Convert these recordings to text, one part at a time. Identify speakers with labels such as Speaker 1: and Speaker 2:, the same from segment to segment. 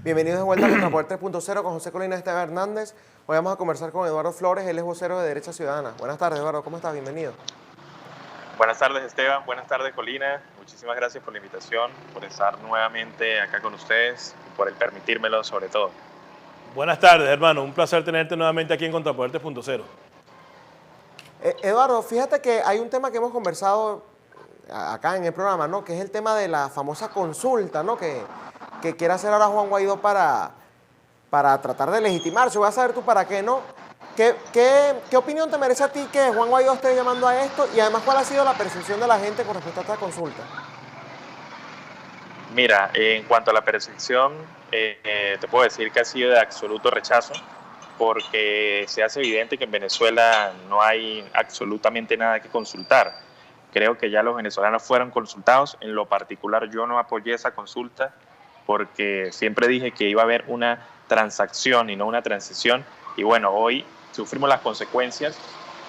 Speaker 1: Bienvenidos de vuelta a Contrapoder 3.0 con José Colina Esteban Hernández. Hoy vamos a conversar con Eduardo Flores, él es vocero de Derecha Ciudadana. Buenas tardes, Eduardo, ¿cómo estás? Bienvenido.
Speaker 2: Buenas tardes, Esteban. Buenas tardes, Colina. Muchísimas gracias por la invitación, por estar nuevamente acá con ustedes y por el permitírmelo sobre todo.
Speaker 3: Buenas tardes, hermano. Un placer tenerte nuevamente aquí en Contrapoder 3.0.
Speaker 1: Eduardo, fíjate que hay un tema que hemos conversado acá en el programa, ¿no? Que es el tema de la famosa consulta, ¿no? Que quiere hacer ahora Juan Guaidó para tratar de legitimarse. Voy a saber tú para qué, ¿no? ¿Qué opinión te merece a ti que Juan Guaidó esté llamando a esto? Y además, ¿cuál ha sido la percepción de la gente con respecto a esta consulta?
Speaker 2: Mira, en cuanto a la percepción, te puedo decir que ha sido de absoluto rechazo, porque se hace evidente que en Venezuela no hay absolutamente nada que consultar. Creo que ya los venezolanos fueron consultados. En lo particular, yo no apoyé esa consulta porque siempre dije que iba a haber una transacción y no una transición. Y bueno, hoy sufrimos las consecuencias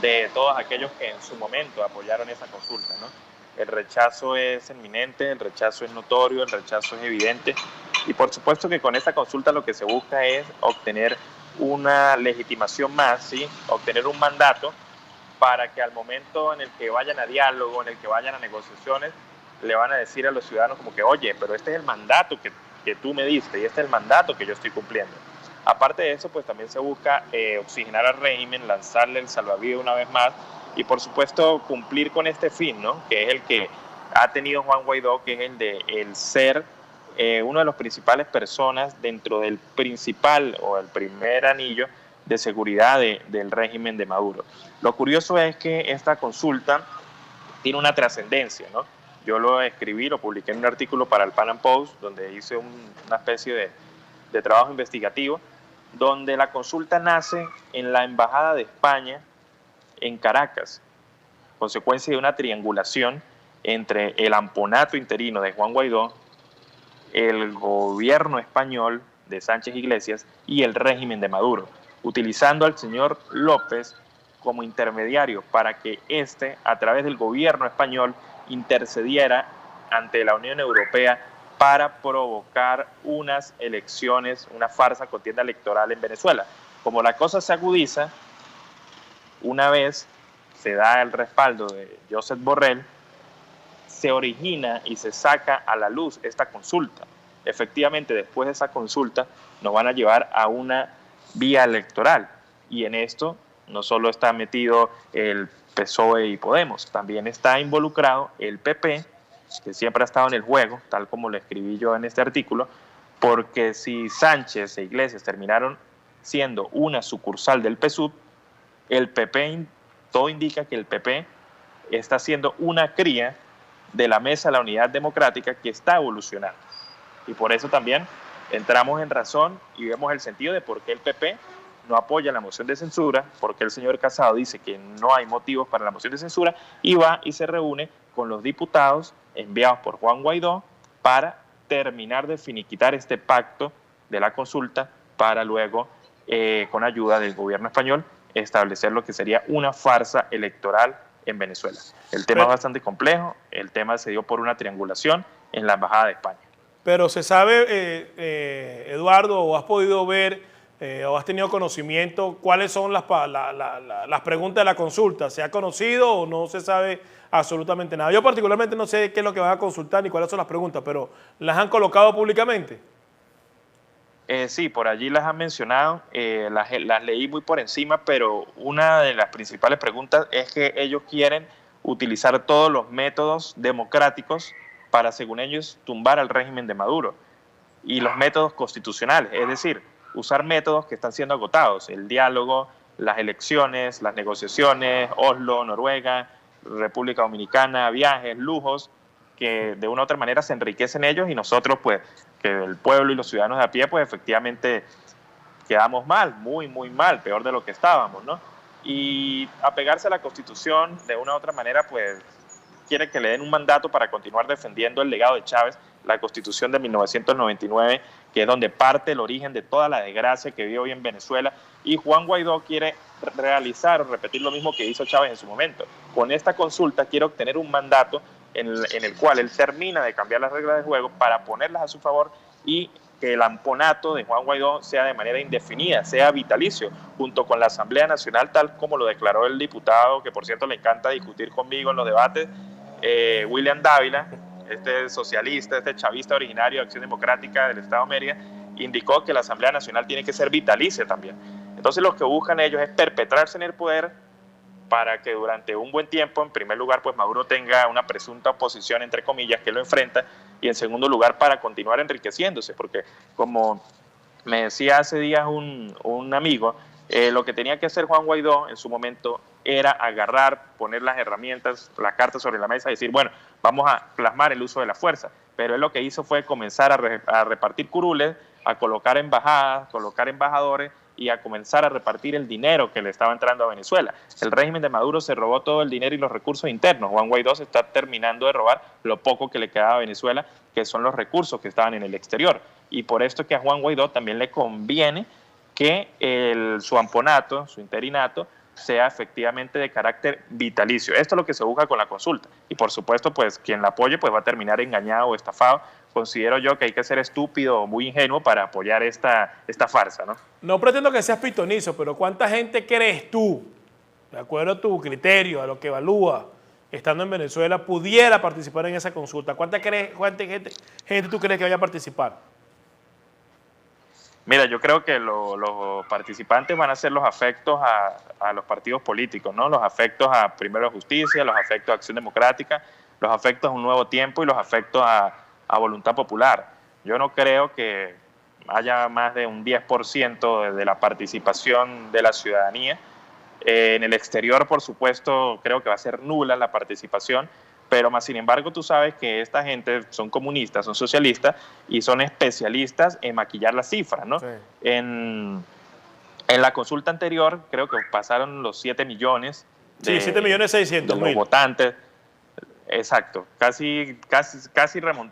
Speaker 2: de todos aquellos que en su momento apoyaron esa consulta, ¿no? El rechazo es inminente, el rechazo es notorio, el rechazo es evidente. Y por supuesto que con esta consulta lo que se busca es obtener una legitimación más, ¿sí? Obtener un mandato para que al momento en el que vayan a diálogo, en el que vayan a negociaciones, le van a decir a los ciudadanos como que, oye, pero este es el mandato que tú me diste y este es el mandato que yo estoy cumpliendo. Aparte de eso, pues también se busca oxigenar al régimen, lanzarle el salvavidas una vez más y por supuesto cumplir con este fin, ¿no? Que es el que ha tenido Juan Guaidó, que es el de el ser una de las principales personas dentro del principal o el primer anillo de seguridad del régimen de Maduro. Lo curioso es que esta consulta tiene una trascendencia, ¿no? Yo lo escribí, lo publiqué en un artículo para el Pan Am Post, donde hice una especie de trabajo investigativo, donde la consulta nace en la Embajada de España en Caracas, consecuencia de una triangulación entre el amponato interino de Juan Guaidó, el gobierno español de Sánchez Iglesias y el régimen de Maduro, utilizando al señor López como intermediario para que éste, a través del gobierno español, intercediera ante la Unión Europea para provocar unas elecciones, una farsa contienda electoral en Venezuela. Como la cosa se agudiza, una vez se da el respaldo de Josep Borrell, se origina y se saca a la luz esta consulta. Efectivamente, después de esa consulta nos van a llevar a una vía electoral y en esto no solo está metido el PSOE y Podemos, también está involucrado el PP, que siempre ha estado en el juego, tal como lo escribí yo en este artículo, porque si Sánchez e Iglesias terminaron siendo una sucursal del PSUV, el PP, todo indica que el PP está siendo una cría de la Mesa de la Unidad Democrática que está evolucionando. Y por eso también entramos en razón y vemos el sentido de por qué el PP no apoya la moción de censura, porque el señor Casado dice que no hay motivos para la moción de censura y va y se reúne con los diputados enviados por Juan Guaidó para terminar de finiquitar este pacto de la consulta para luego, con ayuda del gobierno español, establecer lo que sería una farsa electoral en Venezuela. El tema es bastante complejo, el tema se dio por una triangulación en la Embajada de España.
Speaker 3: Pero se sabe, Eduardo, o has podido ver o has tenido conocimiento cuáles son las preguntas de la consulta. ¿Se ha conocido o no se sabe absolutamente nada? Yo particularmente no sé qué es lo que van a consultar ni cuáles son las preguntas, pero ¿las han colocado públicamente?
Speaker 2: Sí, por allí las han mencionado, las leí muy por encima, pero una de las principales preguntas es que ellos quieren utilizar todos los métodos democráticos para, según ellos, tumbar al régimen de Maduro y los métodos constitucionales, es decir, usar métodos que están siendo agotados, el diálogo, las elecciones, las negociaciones, Oslo, Noruega, República Dominicana, viajes, lujos, que de una u otra manera se enriquecen ellos y nosotros, pues, que el pueblo y los ciudadanos de a pie, pues efectivamente quedamos mal, muy, muy mal, peor de lo que estábamos, ¿no? Y apegarse a la Constitución de una u otra manera, pues, quiere que le den un mandato para continuar defendiendo el legado de Chávez, la Constitución de 1999, que es donde parte el origen de toda la desgracia que vive hoy en Venezuela, y Juan Guaidó quiere realizar o repetir lo mismo que hizo Chávez en su momento. Con esta consulta quiere obtener un mandato en el cual él termina de cambiar las reglas del juego para ponerlas a su favor y que el amponato de Juan Guaidó sea de manera indefinida, sea vitalicio, junto con la Asamblea Nacional, tal como lo declaró el diputado, que por cierto le encanta discutir conmigo en los debates, William Dávila, este socialista, este chavista originario de Acción Democrática del Estado de Mérida, indicó que la Asamblea Nacional tiene que ser vitalicia también. Entonces lo que buscan ellos es perpetrarse en el poder para que durante un buen tiempo, en primer lugar, pues Maduro tenga una presunta oposición, entre comillas, que lo enfrenta, y en segundo lugar, para continuar enriqueciéndose, porque como me decía hace días un amigo, lo que tenía que hacer Juan Guaidó en su momento era agarrar, poner las herramientas, las cartas sobre la mesa y decir, bueno, vamos a plasmar el uso de la fuerza. Pero él lo que hizo fue comenzar a repartir curules, a colocar embajadas, colocar embajadores y a comenzar a repartir el dinero que le estaba entrando a Venezuela. El régimen de Maduro se robó todo el dinero y los recursos internos. Juan Guaidó se está terminando de robar lo poco que le quedaba a Venezuela, que son los recursos que estaban en el exterior. Y por esto que a Juan Guaidó también le conviene que su amponato, su interinato, sea efectivamente de carácter vitalicio. Esto es lo que se busca con la consulta. Y por supuesto, pues quien la apoye pues va a terminar engañado o estafado. Considero yo que hay que ser estúpido o muy ingenuo para apoyar esta farsa, ¿no?
Speaker 3: No pretendo que seas pitonizo, pero ¿cuánta gente crees tú, de acuerdo a tu criterio, a lo que evalúa, estando en Venezuela, pudiera participar en esa consulta? ¿Cuánta gente tú crees que vaya a participar?
Speaker 2: Mira, yo creo que los participantes van a ser los afectos a los partidos políticos, ¿no? Los afectos a Primero Justicia, los afectos a Acción Democrática, los afectos a Un Nuevo Tiempo y los afectos a Voluntad Popular. Yo no creo que haya más de un 10% de la participación de la ciudadanía. En el exterior, por supuesto, creo que va a ser nula la participación, pero más sin embargo tú sabes que esta gente son comunistas, son socialistas y son especialistas en maquillar las cifras, ¿no? Sí. En la consulta anterior creo que pasaron los 7 millones
Speaker 3: de, sí, 7.600.000
Speaker 2: votantes. Exacto, casi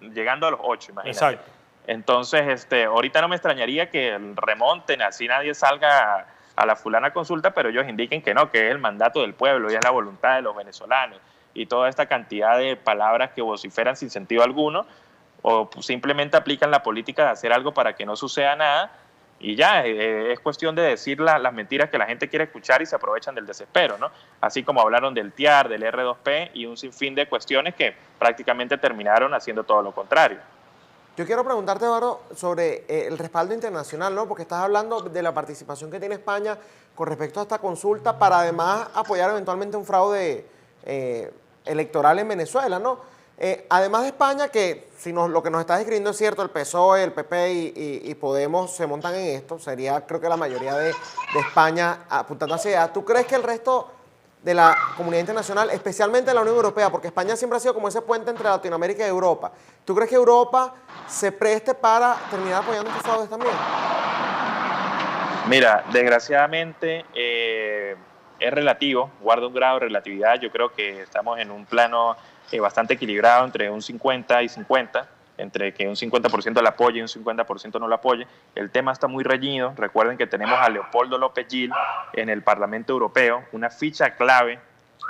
Speaker 2: llegando a los 8, imagínate. Exacto. Entonces, ahorita no me extrañaría que remonten, así nadie salga a la fulana consulta, pero ellos indiquen que no, que es el mandato del pueblo y es la voluntad de los venezolanos. Y toda esta cantidad de palabras que vociferan sin sentido alguno, o simplemente aplican la política de hacer algo para que no suceda nada, y ya, es cuestión de decir las mentiras que la gente quiere escuchar y se aprovechan del desespero, ¿no? Así como hablaron del TIAR, del R2P y un sinfín de cuestiones que prácticamente terminaron haciendo todo lo contrario.
Speaker 1: Yo quiero preguntarte, Eduardo, sobre el respaldo internacional, ¿no? Porque estás hablando de la participación que tiene España con respecto a esta consulta para además apoyar eventualmente un fraude electoral en Venezuela, ¿no? Además de España, que si lo que nos estás describiendo es cierto, el PSOE, el PP y Podemos se montan en esto, sería creo que la mayoría de España apuntando hacia allá. ¿Tú crees que el resto de la comunidad internacional, especialmente la Unión Europea, porque España siempre ha sido como ese puente entre Latinoamérica y Europa, ¿tú crees que Europa se preste para terminar apoyando estos fraudes también?
Speaker 2: Mira, desgraciadamente es relativo, guarda un grado de relatividad. Yo creo que estamos en un plano bastante equilibrado entre un 50 y 50, entre que un 50% la apoye y un 50% no la apoye. El tema está muy reñido. Recuerden que tenemos a Leopoldo López Gil en el Parlamento Europeo, una ficha clave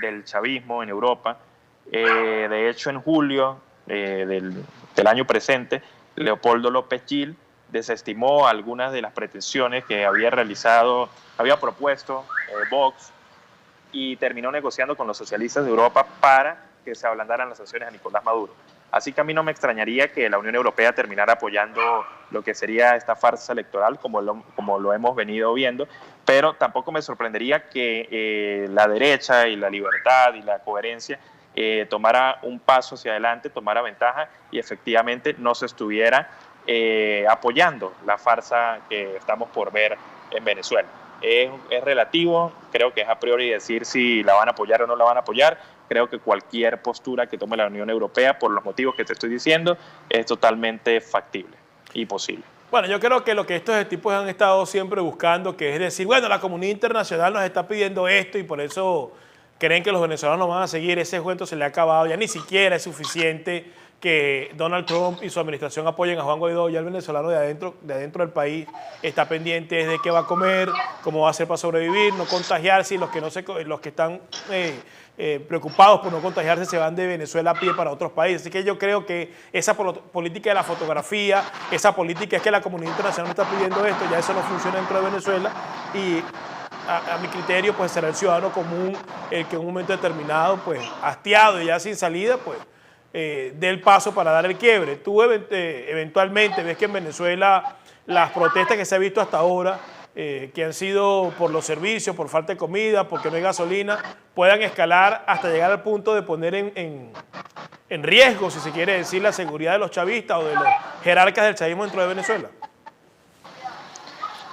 Speaker 2: del chavismo en Europa. De hecho, en julio del año presente, Leopoldo López Gil desestimó algunas de las pretensiones que había propuesto Vox y terminó negociando con los socialistas de Europa para que se ablandaran las sanciones a Nicolás Maduro. Así que a mí no me extrañaría que la Unión Europea terminara apoyando lo que sería esta farsa electoral, como lo hemos venido viendo, pero tampoco me sorprendería que la derecha y la libertad y la coherencia tomara un paso hacia adelante, tomara ventaja y efectivamente no se estuviera apoyando la farsa que estamos por ver en Venezuela. Es relativo, creo que es a priori decir si la van a apoyar o no la van a apoyar. Creo que cualquier postura que tome la Unión Europea, por los motivos que te estoy diciendo, es totalmente factible y posible.
Speaker 3: Bueno, yo creo que lo que estos tipos han estado siempre buscando, que es decir, bueno, la comunidad internacional nos está pidiendo esto y por eso creen que los venezolanos van a seguir, ese cuento se le ha acabado, ya ni siquiera es suficiente que Donald Trump y su administración apoyen a Juan Guaidó. Ya el venezolano de adentro del país está pendiente de qué va a comer, cómo va a hacer para sobrevivir, no contagiarse, y los que están preocupados por no contagiarse se van de Venezuela a pie para otros países. Así que yo creo que esa política de la fotografía, esa política es que la comunidad internacional está pidiendo esto, ya eso no funciona dentro de Venezuela, y a mi criterio pues será el ciudadano común el que en un momento determinado, pues hastiado y ya sin salida, pues dé el paso para dar el quiebre. Tú eventualmente ves que en Venezuela las protestas que se ha visto hasta ahora, que han sido por los servicios, por falta de comida, porque no hay gasolina, puedan escalar hasta llegar al punto de poner en riesgo, si se quiere decir, la seguridad de los chavistas o de los jerarcas del chavismo dentro de Venezuela.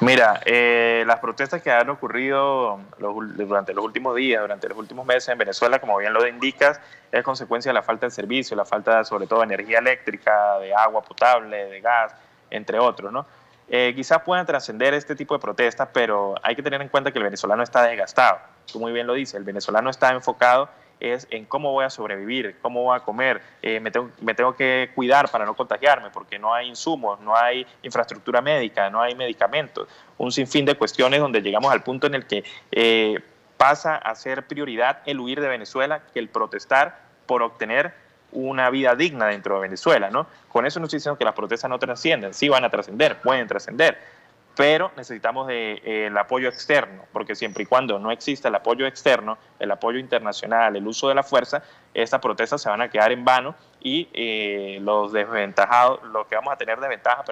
Speaker 2: Mira, las protestas que han ocurrido durante los últimos días, durante los últimos meses en Venezuela, como bien lo indicas, es consecuencia de la falta de servicio, la falta sobre todo de energía eléctrica, de agua potable, de gas, entre otros, ¿no? Quizás puedan trascender este tipo de protestas, pero hay que tener en cuenta que el venezolano está desgastado. Tú muy bien lo dices, el venezolano está enfocado en cómo voy a sobrevivir, cómo voy a comer, me tengo que cuidar para no contagiarme, porque no hay insumos, no hay infraestructura médica, no hay medicamentos, un sinfín de cuestiones donde llegamos al punto en el que pasa a ser prioridad el huir de Venezuela que el protestar por obtener una vida digna dentro de Venezuela, ¿no? Con eso no estoy diciendo que las protestas no trascienden, sí van a trascender, pueden trascender, pero necesitamos el apoyo externo, porque siempre y cuando no exista el apoyo externo, el apoyo internacional, el uso de la fuerza, estas protestas se van a quedar en vano y los desventajados, los que vamos a tener desventaja,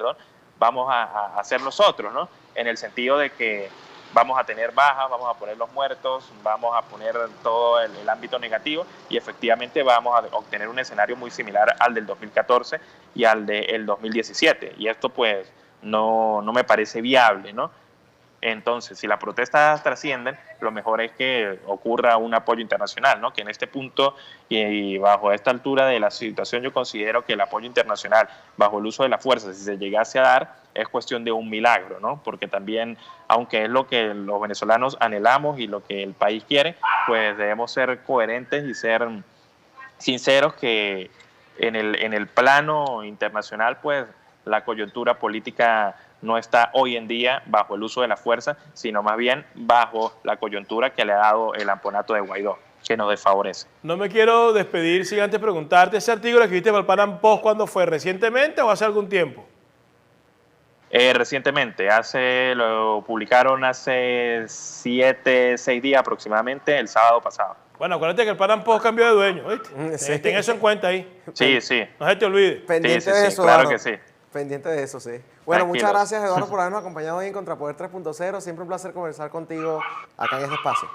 Speaker 2: vamos a ser nosotros, ¿no? En el sentido de que vamos a tener bajas, vamos a poner los muertos, vamos a poner todo el ámbito negativo y efectivamente vamos a obtener un escenario muy similar al del 2014 y al del 2017. Y esto pues no me parece viable, ¿no? Entonces, si las protestas trascienden, lo mejor es que ocurra un apoyo internacional, ¿no? Que en este punto y bajo esta altura de la situación yo considero que el apoyo internacional bajo el uso de la fuerza, si se llegase a dar, es cuestión de un milagro, ¿no? Porque también, aunque es lo que los venezolanos anhelamos y lo que el país quiere, pues debemos ser coherentes y ser sinceros que en el plano internacional, pues la coyuntura política no está hoy en día bajo el uso de la fuerza, sino más bien bajo la coyuntura que le ha dado el amponato de Guaidó, que nos desfavorece.
Speaker 3: No me quiero despedir sin antes preguntarte, ¿ese artículo que escribiste para el Panam Post cuándo fue? ¿Recientemente o hace algún tiempo?
Speaker 2: Recientemente, lo publicaron hace 6 días aproximadamente, el sábado pasado.
Speaker 3: Bueno, acuérdate que el Panam Post cambió de dueño, ¿viste?
Speaker 1: Sí.
Speaker 3: Ten eso en cuenta ahí.
Speaker 2: Sí.
Speaker 3: No se te olvide.
Speaker 1: Pendiente de eso,
Speaker 2: claro
Speaker 1: Eduardo.
Speaker 2: que sí.
Speaker 1: Pendiente de eso, sí. Bueno,
Speaker 2: Tranquilo.
Speaker 1: muchas gracias, Eduardo, por habernos acompañado hoy en Contrapoder 3.0. Siempre un placer conversar contigo acá en este espacio.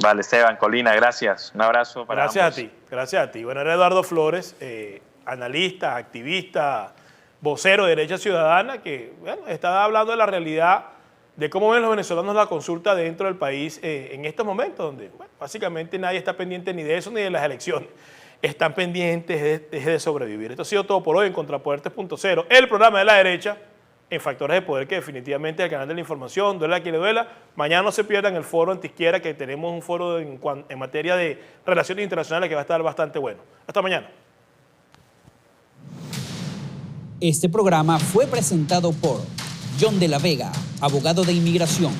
Speaker 2: Vale, Esteban, Colina, gracias. Un abrazo para
Speaker 3: Gracias
Speaker 2: ambos.
Speaker 3: a ti, gracias a ti. Bueno, era Eduardo Flores, analista, activista, vocero de Derecha Ciudadana, que bueno, está hablando de la realidad de cómo ven los venezolanos la consulta dentro del país en estos momentos, donde bueno, básicamente nadie está pendiente ni de eso ni de las elecciones. Están pendientes de sobrevivir. Esto ha sido todo por hoy en Contrapoder 3.0, el programa de la derecha en Factores de Poder, que definitivamente es el canal de la información, duela a quien le duela. Mañana no se pierdan el foro antiizquierda, que tenemos un foro en materia de relaciones internacionales que va a estar bastante bueno. Hasta mañana.
Speaker 4: Este programa fue presentado por John de la Vega, abogado de inmigración.